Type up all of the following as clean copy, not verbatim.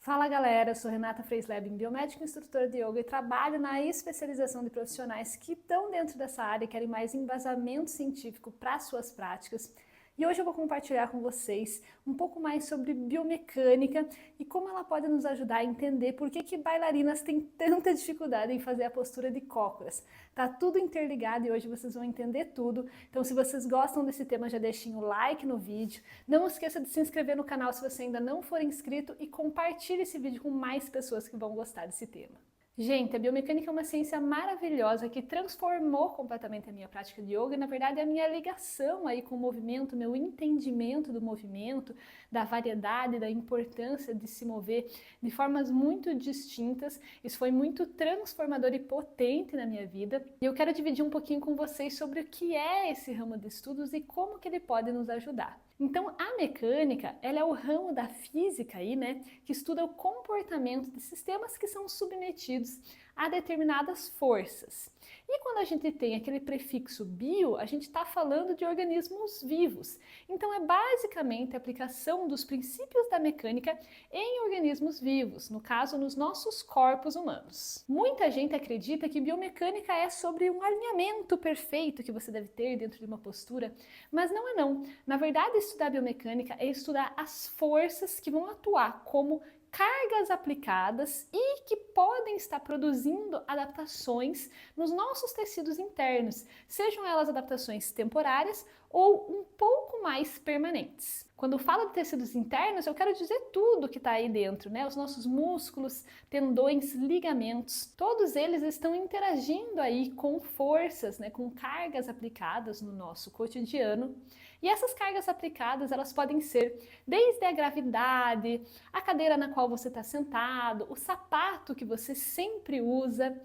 Fala galera, eu sou Renata Freisleben, biomédica e instrutora de yoga e trabalho na especialização de profissionais que estão dentro dessa área e querem mais embasamento científico para suas práticas. E hoje eu vou compartilhar com vocês um pouco mais sobre biomecânica e como ela pode nos ajudar a entender por que bailarinas têm tanta dificuldade em fazer a postura de cócoras. Tá tudo interligado e hoje vocês vão entender tudo. Então se vocês gostam desse tema, já deixem o like no vídeo. Não esqueça de se inscrever no canal se você ainda não for inscrito e compartilhe esse vídeo com mais pessoas que vão gostar desse tema. Gente, a biomecânica é uma ciência maravilhosa que transformou completamente a minha prática de yoga e, na verdade, a minha ligação aí com o movimento, meu entendimento do movimento, da variedade, da importância de se mover de formas muito distintas. Isso foi muito transformador e potente na minha vida. E eu quero dividir um pouquinho com vocês sobre o que é esse ramo de estudos e como que ele pode nos ajudar. Então, a mecânica, ela é o ramo da física aí, né, que estuda o comportamento de sistemas que são submetidos a determinadas forças. E quando a gente tem aquele prefixo bio, a gente está falando de organismos vivos. Então, é basicamente a aplicação dos princípios da mecânica em organismos vivos, no caso, nos nossos corpos humanos. Muita gente acredita que biomecânica é sobre um alinhamento perfeito que você deve ter dentro de uma postura, mas não é não. Na verdade, estudar biomecânica é estudar as forças que vão atuar como cargas aplicadas e que podem estar produzindo adaptações nos nossos tecidos internos, sejam elas adaptações temporárias ou um pouco mais permanentes. Quando eu falo de tecidos internos, eu quero dizer tudo que está aí dentro, né? Os nossos músculos, tendões, ligamentos, todos eles estão interagindo aí com forças, né? Com cargas aplicadas no nosso cotidiano. E essas cargas aplicadas, elas podem ser desde a gravidade, a cadeira na qual você está sentado, o sapato que você sempre usa.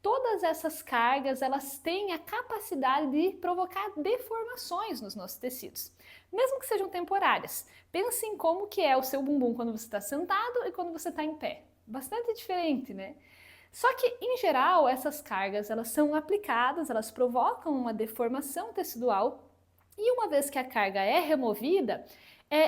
Todas essas cargas, elas têm a capacidade de provocar deformações nos nossos tecidos, mesmo que sejam temporárias. Pense em como que é o seu bumbum quando você está sentado e quando você está em pé. Bastante diferente, né? Só que, em geral, essas cargas, elas são aplicadas, elas provocam uma deformação tecidual e uma vez que a carga é removida,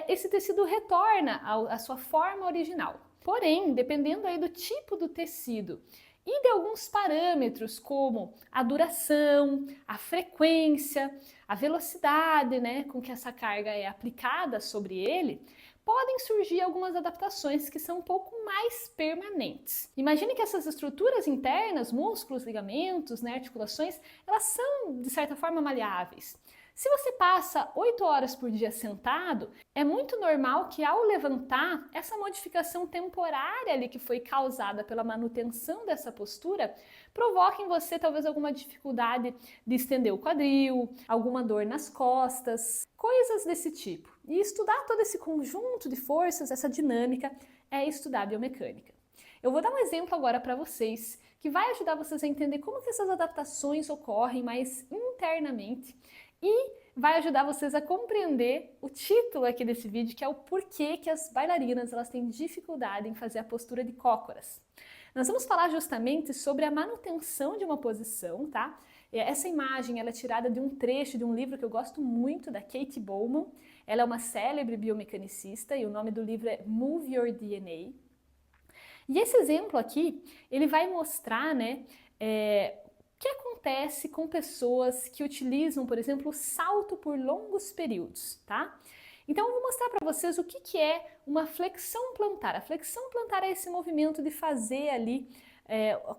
esse tecido retorna à sua forma original. Porém, dependendo aí do tipo do tecido e de alguns parâmetros como a duração, a frequência, a velocidade, né, com que essa carga é aplicada sobre ele, podem surgir algumas adaptações que são um pouco mais permanentes. Imagine que essas estruturas internas, músculos, ligamentos, né, articulações, elas são, de certa forma, maleáveis. Se você passa 8 horas por dia sentado, é muito normal que ao levantar, essa modificação temporária ali que foi causada pela manutenção dessa postura, provoque em você talvez alguma dificuldade de estender o quadril, alguma dor nas costas, coisas desse tipo. E estudar todo esse conjunto de forças, essa dinâmica, é estudar biomecânica. Eu vou dar um exemplo agora para vocês que vai ajudar vocês a entender como que essas adaptações ocorrem mais internamente e vai ajudar vocês a compreender o título aqui desse vídeo, que é o porquê que as bailarinas elas têm dificuldade em fazer a postura de cócoras. Nós vamos falar justamente sobre a manutenção de uma posição, tá? Essa imagem ela é tirada de um trecho de um livro que eu gosto muito, da Kate Bowman. Ela é uma célebre biomecanicista e o nome do livro é Move Your DNA. E esse exemplo aqui, ele vai mostrar, né, o que acontece com pessoas que utilizam, por exemplo, o salto por longos períodos, tá? Então eu vou mostrar para vocês o que é uma flexão plantar. A flexão plantar é esse movimento de fazer ali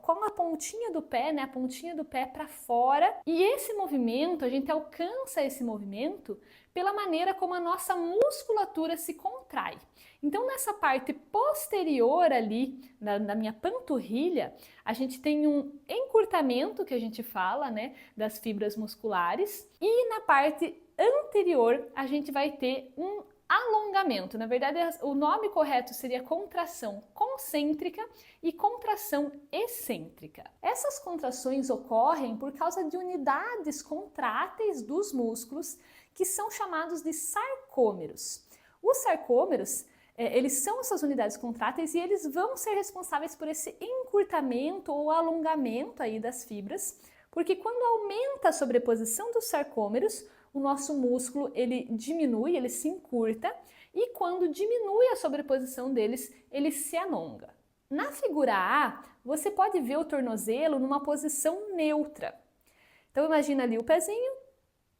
com a pontinha do pé, né, a pontinha do pé para fora. E esse movimento, a gente alcança esse movimento pela maneira como a nossa musculatura se contrai. Então nessa parte posterior ali, na minha panturrilha, a gente tem um encurtamento que a gente fala, né, das fibras musculares. E na parte anterior, a gente vai ter um alongamento. Na verdade, o nome correto seria contração concêntrica e contração excêntrica. Essas contrações ocorrem por causa de unidades contráteis dos músculos que são chamados de sarcômeros. Os sarcômeros, eles são essas unidades contráteis e eles vão ser responsáveis por esse encurtamento ou alongamento aí das fibras, porque quando aumenta a sobreposição dos sarcômeros, o nosso músculo ele diminui, ele se encurta e quando diminui a sobreposição deles, ele se alonga. Na figura A, você pode ver o tornozelo numa posição neutra. Então imagina ali o pezinho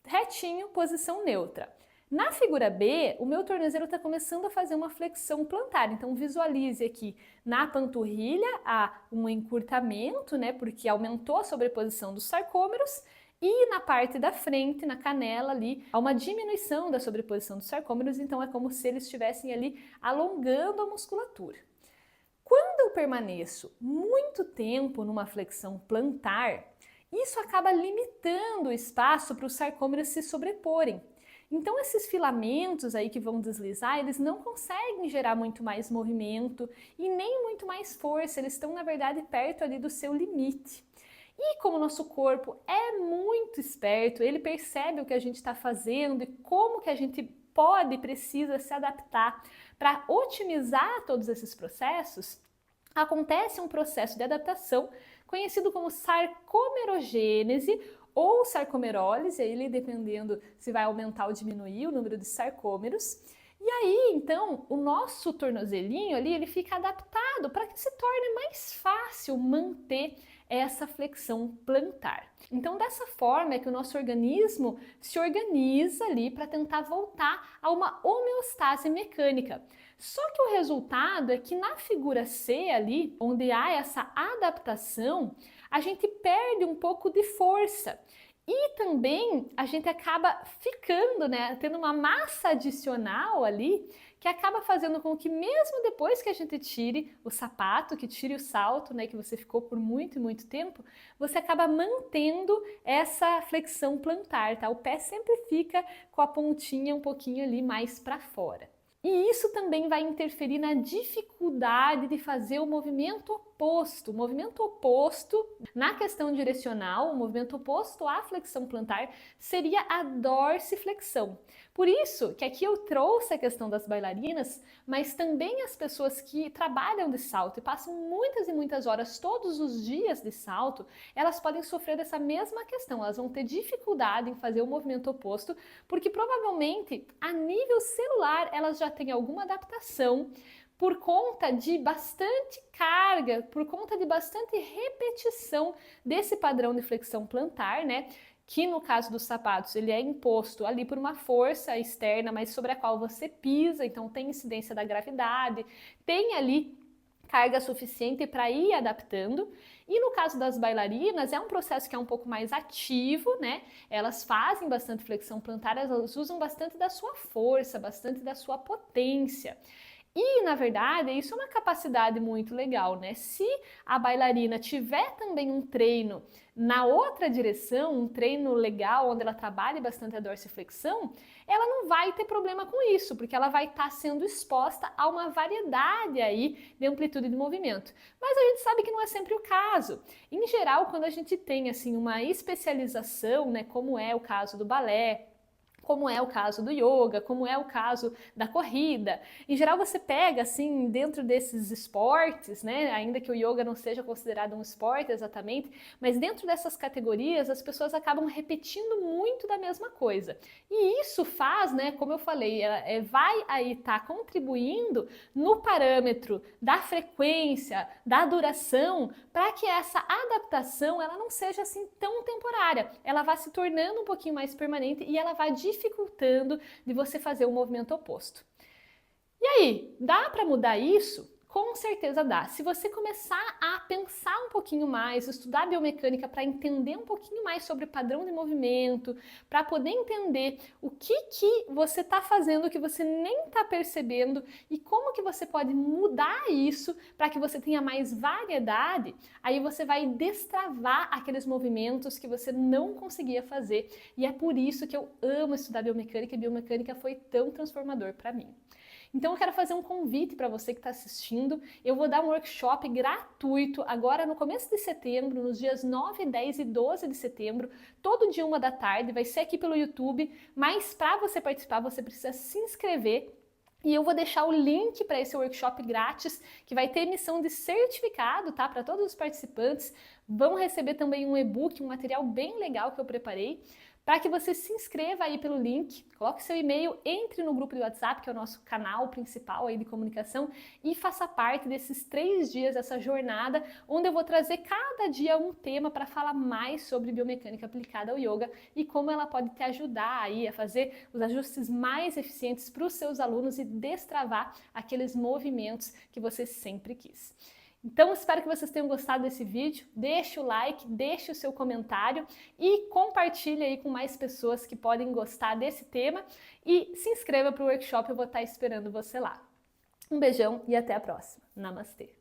retinho, posição neutra. Na figura B, o meu tornozelo está começando a fazer uma flexão plantar, então visualize aqui na panturrilha há um encurtamento, né, porque aumentou a sobreposição dos sarcômeros, e na parte da frente, na canela ali, há uma diminuição da sobreposição dos sarcômeros, então é como se eles estivessem ali alongando a musculatura. Quando eu permaneço muito tempo numa flexão plantar, isso acaba limitando o espaço para os sarcômeros se sobreporem. Então esses filamentos aí que vão deslizar, eles não conseguem gerar muito mais movimento e nem muito mais força, eles estão na verdade perto ali do seu limite. E como o nosso corpo é muito esperto, ele percebe o que a gente está fazendo e como que a gente pode e precisa se adaptar para otimizar todos esses processos, acontece um processo de adaptação conhecido como sarcomerogênese ou sarcomerólise, ele dependendo se vai aumentar ou diminuir o número de sarcômeros. E aí, então, o nosso tornozelinho ali, ele fica adaptado para que se torne mais fácil manter essa flexão plantar. Então, dessa forma é que o nosso organismo se organiza ali para tentar voltar a uma homeostase mecânica. Só que o resultado é que na figura C ali, onde há essa adaptação, a gente perde um pouco de força. E também a gente acaba ficando, né, tendo uma massa adicional ali, que acaba fazendo com que mesmo depois que a gente tire o sapato, que tire o salto, né, que você ficou por muito e muito tempo, você acaba mantendo essa flexão plantar, tá? O pé sempre fica com a pontinha um pouquinho ali mais para fora. E isso também vai interferir na dificuldade de fazer o movimento oposto. O movimento oposto, na questão direcional, o movimento oposto à flexão plantar seria a dorsiflexão. Por isso que aqui eu trouxe a questão das bailarinas, mas também as pessoas que trabalham de salto e passam muitas e muitas horas todos os dias de salto, elas podem sofrer dessa mesma questão. Elas vão ter dificuldade em fazer o movimento oposto, porque provavelmente a nível celular elas já têm alguma adaptação por conta de bastante carga, por conta de bastante repetição desse padrão de flexão plantar, né? Que no caso dos sapatos ele é imposto ali por uma força externa, mas sobre a qual você pisa, então tem incidência da gravidade, tem ali carga suficiente para ir adaptando. E no caso das bailarinas é um processo que é um pouco mais ativo, né? Elas fazem bastante flexão plantar, elas usam bastante da sua força, bastante da sua potência. E, na verdade, isso é uma capacidade muito legal, né? Se a bailarina tiver também um treino na outra direção, um treino legal, onde ela trabalhe bastante a dorsiflexão, ela não vai ter problema com isso, porque ela vai estar sendo exposta a uma variedade aí de amplitude de movimento. Mas a gente sabe que não é sempre o caso. Em geral, quando a gente tem, assim, uma especialização, né, como é o caso do balé, como é o caso do yoga, como é o caso da corrida. Em geral você pega assim dentro desses esportes, né, ainda que o yoga não seja considerado um esporte exatamente, mas dentro dessas categorias as pessoas acabam repetindo muito da mesma coisa. E isso faz, né, como eu falei, vai aí estar contribuindo no parâmetro da frequência, da duração, para que essa adaptação ela não seja assim tão temporária. Ela vai se tornando um pouquinho mais permanente e ela vai dificultando de você fazer o movimento oposto. E aí, dá para mudar isso? Com certeza dá. Se você começar a pensar um pouquinho mais, estudar biomecânica para entender um pouquinho mais sobre padrão de movimento, para poder entender o que você está fazendo que você nem está percebendo e como que você pode mudar isso para que você tenha mais variedade, aí você vai destravar aqueles movimentos que você não conseguia fazer. E é por isso que eu amo estudar biomecânica e biomecânica foi tão transformador para mim. Então eu quero fazer um convite para você que está assistindo. Eu vou dar um workshop gratuito agora no começo de setembro, nos dias 9, 10 e 12 de setembro, todo dia 1 da tarde, vai ser aqui pelo YouTube, mas para você participar você precisa se inscrever. E eu vou deixar o link para esse workshop grátis, que vai ter emissão de certificado, tá? Para todos os participantes. Vão receber também um e-book, um material bem legal que eu preparei. para que você se inscreva aí pelo link, coloque seu e-mail, entre no grupo do WhatsApp, que é o nosso canal principal aí de comunicação, e faça parte desses 3 dias, dessa jornada, onde eu vou trazer cada dia um tema para falar mais sobre biomecânica aplicada ao yoga e como ela pode te ajudar aí a fazer os ajustes mais eficientes para os seus alunos e destravar aqueles movimentos que você sempre quis. Então, espero que vocês tenham gostado desse vídeo. Deixe o like, deixe o seu comentário e compartilhe aí com mais pessoas que podem gostar desse tema. E se inscreva para o workshop, eu vou estar esperando você lá. Um beijão e até a próxima. Namastê!